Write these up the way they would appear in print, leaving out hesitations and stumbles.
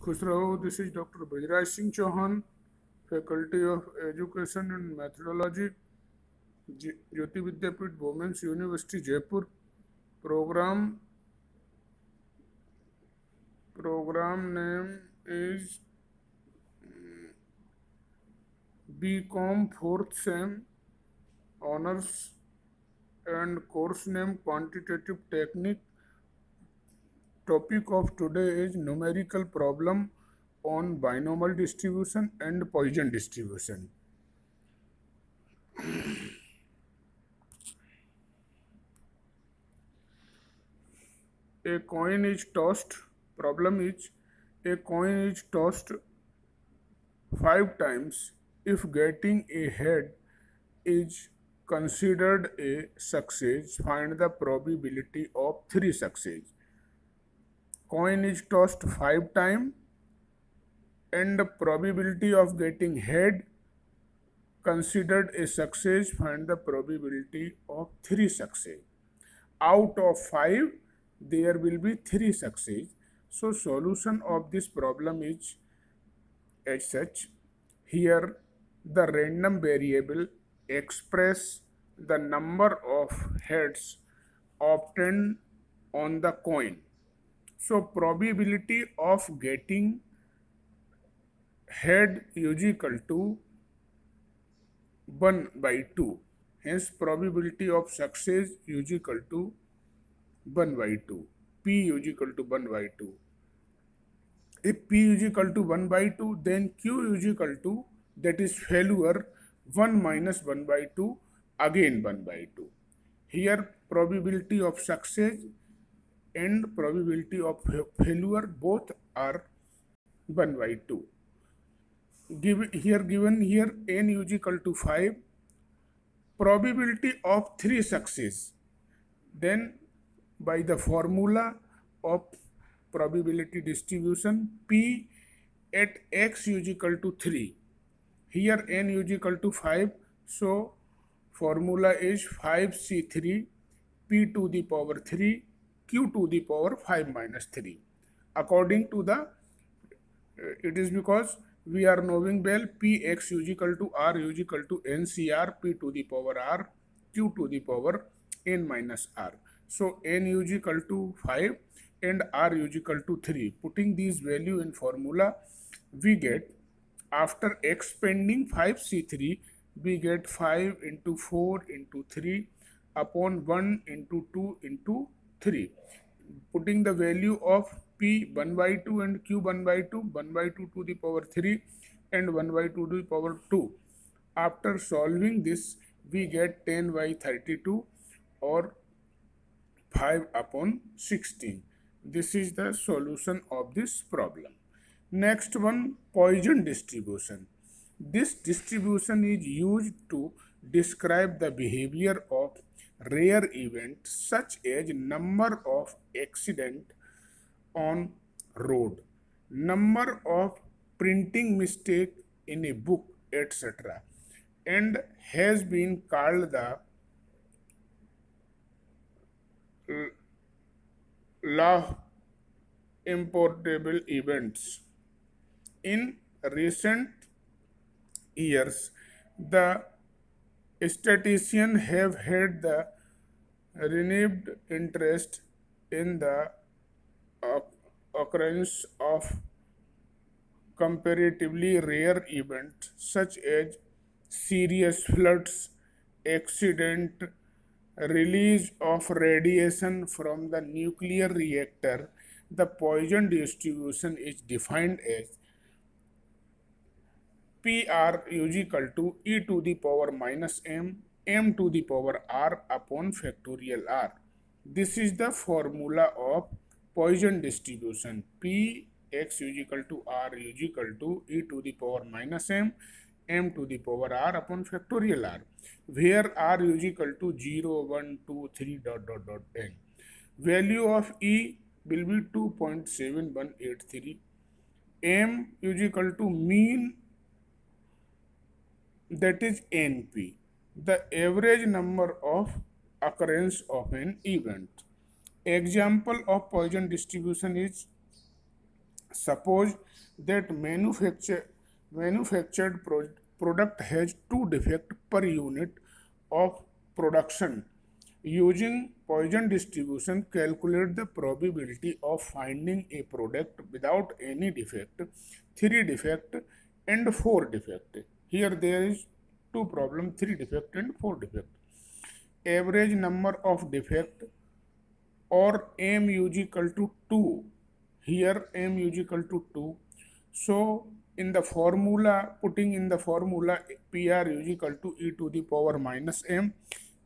खुश रहो. This is Dr. Bajraj Singh Chauhan, Faculty of Education and Methodology, Jyoti Vidyapith, Women's University, Jaipur. Program name is BCom 4th Sem Honors, and course name Quantitative Technique. Topic of today is numerical problem on binomial distribution and Poisson distribution. A coin is tossed. Problem is, a coin is tossed 5 times. If getting a head is considered a success, find the probability of 3 success. Coin is tossed 5 times and the probability of getting head considered a success, find the probability of 3 success. Out of 5, there will be 3 success. So solution of this problem is as such. Here the random variable express the number of heads obtained on the coin. So probability of getting head is equal to 1 by 2. Hence probability of success is equal to 1 by 2. P is equal to 1 by 2. If P is equal to 1 by 2, then Q is equal to, that is failure, 1 minus 1 by 2, again 1 by 2. Here probability of success and probability of failure both are 1 by 2. Given here n is equal to 5. Probability of 3 success. Then by the formula of probability distribution, P at x is equal to 3. Here n is equal to 5. So formula is 5C3 P to the power 3 Q to the power 5 minus 3. According to the, it is because we are knowing well Px is equal to R is equal to NCR P to the power R Q to the power n minus R. So n is equal to 5 and R is equal to 3. Putting these value in formula, we get, after expanding 5C3, we get 5 into 4 into 3 upon 1 into 2 into 3. Putting the value of P 1 by 2 and Q 1 by 2, 1 by 2 to the power 3 and 1 by 2 to the power 2. After solving this, we get 10 by 32 or 5 upon 16. This is the solution of this problem. Next one, Poisson distribution. This distribution is used to describe the behavior of rare events such as number of accidents on road, number of printing mistake in a book, etc., and has been called the law importable events. In recent years, the statisticians have had the renewed interest in the occurrence of comparatively rare events such as serious floods, accident, release of radiation from the nuclear reactor. The Poisson distribution is defined as PR is equal to e to the power minus m to the power r upon factorial r. This is the formula of Poisson distribution. P x is equal to r is equal to e to the power minus m to the power r upon factorial r, where r is equal to 0, 1, 2, 3, n. Value of E will be 2.7183. M is equal to mean, that is NP, the average number of occurrence of an event. Example of Poisson distribution is Suppose that manufactured product has two defects per unit of production. Using Poisson distribution, calculate the probability of finding a product without any defect, 3 defect and 4 defect. Here there is two problem, 3 defect and 4 defect. Average number of defect or m is equal to 2. Here m is equal to 2. So in the formula, putting in the formula, PR is equal to e to the power minus m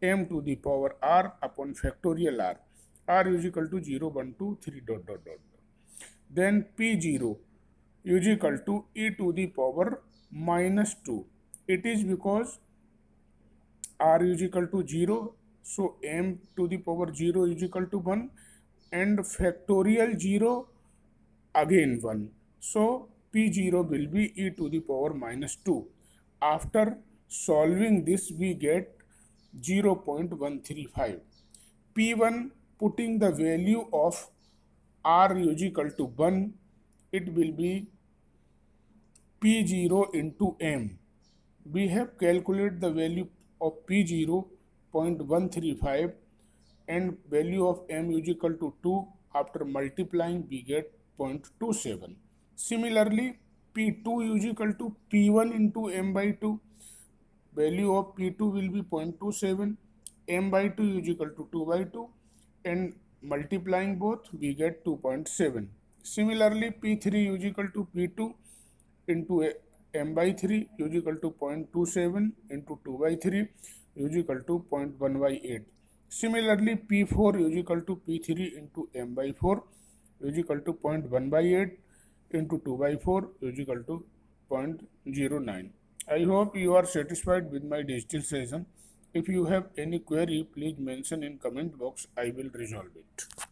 to the power r upon factorial r is equal to 0, 1, 2, 3 dot dot dot. Then P0 is equal to e to the power minus 2. It is because r is equal to 0, so m to the power 0 is equal to 1 and factorial 0 again 1. So P0 will be e to the power minus 2. After solving this, we get 0.135. P1, putting the value of r is equal to 1, it will be P0 into m. We have calculated the value of P0 0.135 and value of m is equal to 2. After multiplying, we get 0.27. Similarly, P2 is equal to P1 into m by 2. Value of P2 will be 0.27. m by 2 is equal to 2 by 2. And multiplying both, we get 2.7. Similarly, P3 is equal to P2 into m by 3 is equal to 0.27 into 2 by 3 is equal to 0.1 by 8. Similarly, P4 is equal to P3 into m by 4 is equal to 0.1 by 8 into 2 by 4 is equal to 0.09. I hope you are satisfied with my digital session. If you have any query, please mention in comment box. I will resolve it.